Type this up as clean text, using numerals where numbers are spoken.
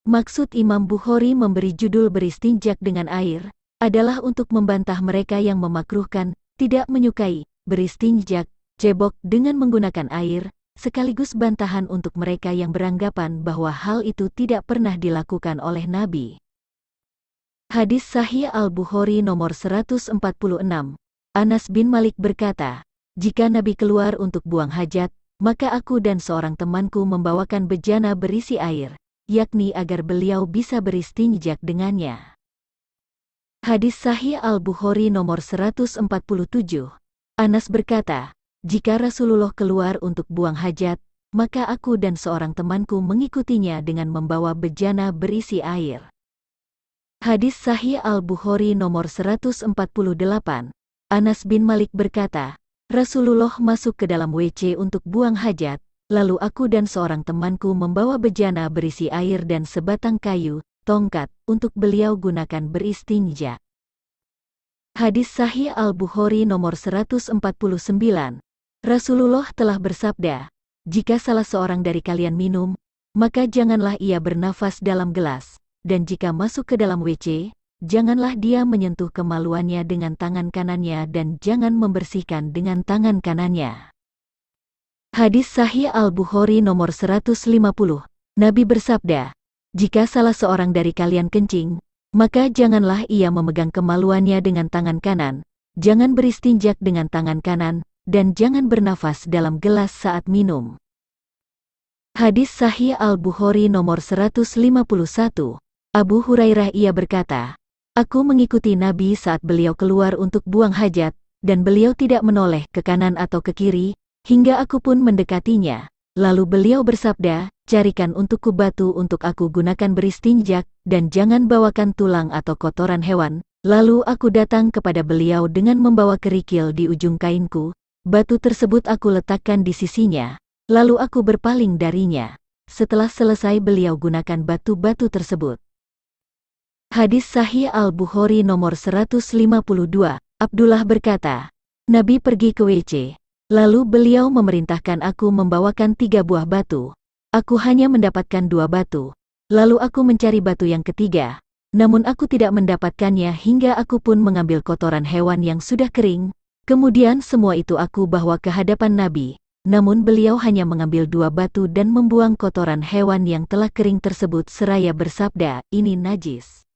Maksud Imam Bukhari memberi judul beristinjak dengan air, adalah untuk membantah mereka yang memakruhkan, tidak menyukai, beristinjak, cebok dengan menggunakan air, sekaligus bantahan untuk mereka yang beranggapan bahwa hal itu tidak pernah dilakukan oleh Nabi. Hadis Sahih Al-Bukhari nomor 146, Anas bin Malik berkata, jika Nabi keluar untuk buang hajat, maka aku dan seorang temanku membawakan bejana berisi air, yakni agar beliau bisa beristinjak dengannya. Hadis Sahih Al-Bukhari nomor 147, Anas berkata, jika Rasulullah keluar untuk buang hajat, maka aku dan seorang temanku mengikutinya dengan membawa bejana berisi air. Hadis Sahih Al-Bukhari nomor 148, Anas bin Malik berkata, Rasulullah masuk ke dalam WC untuk buang hajat, lalu aku dan seorang temanku membawa bejana berisi air dan sebatang kayu, tongkat, untuk beliau gunakan beristinja. Hadis Sahih Al-Bukhari nomor 149, Rasulullah telah bersabda, jika salah seorang dari kalian minum, maka janganlah ia bernafas dalam gelas, dan jika masuk ke dalam WC, janganlah dia menyentuh kemaluannya dengan tangan kanannya dan jangan membersihkan dengan tangan kanannya. Hadis Sahih Al-Bukhari nomor 150, Nabi bersabda, jika salah seorang dari kalian kencing, maka janganlah ia memegang kemaluannya dengan tangan kanan, jangan beristinjak dengan tangan kanan, dan jangan bernafas dalam gelas saat minum. Hadis Sahih Al-Bukhari nomor 151, Abu Hurairah ia berkata, aku mengikuti Nabi saat beliau keluar untuk buang hajat, dan beliau tidak menoleh ke kanan atau ke kiri, hingga aku pun mendekatinya. Lalu beliau bersabda, carikan untukku batu untuk aku gunakan beristinjak, dan jangan bawakan tulang atau kotoran hewan. Lalu aku datang kepada beliau dengan membawa kerikil di ujung kainku, batu tersebut aku letakkan di sisinya, lalu aku berpaling darinya. Setelah selesai beliau gunakan batu-batu tersebut. Hadis Sahih Al-Bukhari nomor 152, Abdullah berkata, Nabi pergi ke WC, lalu beliau memerintahkan aku membawakan 3 buah batu. Aku hanya mendapatkan 2 batu, lalu aku mencari batu yang ketiga, namun aku tidak mendapatkannya hingga aku pun mengambil kotoran hewan yang sudah kering, kemudian semua itu aku bawa ke hadapan Nabi, namun beliau hanya mengambil 2 batu dan membuang kotoran hewan yang telah kering tersebut seraya bersabda, ini najis.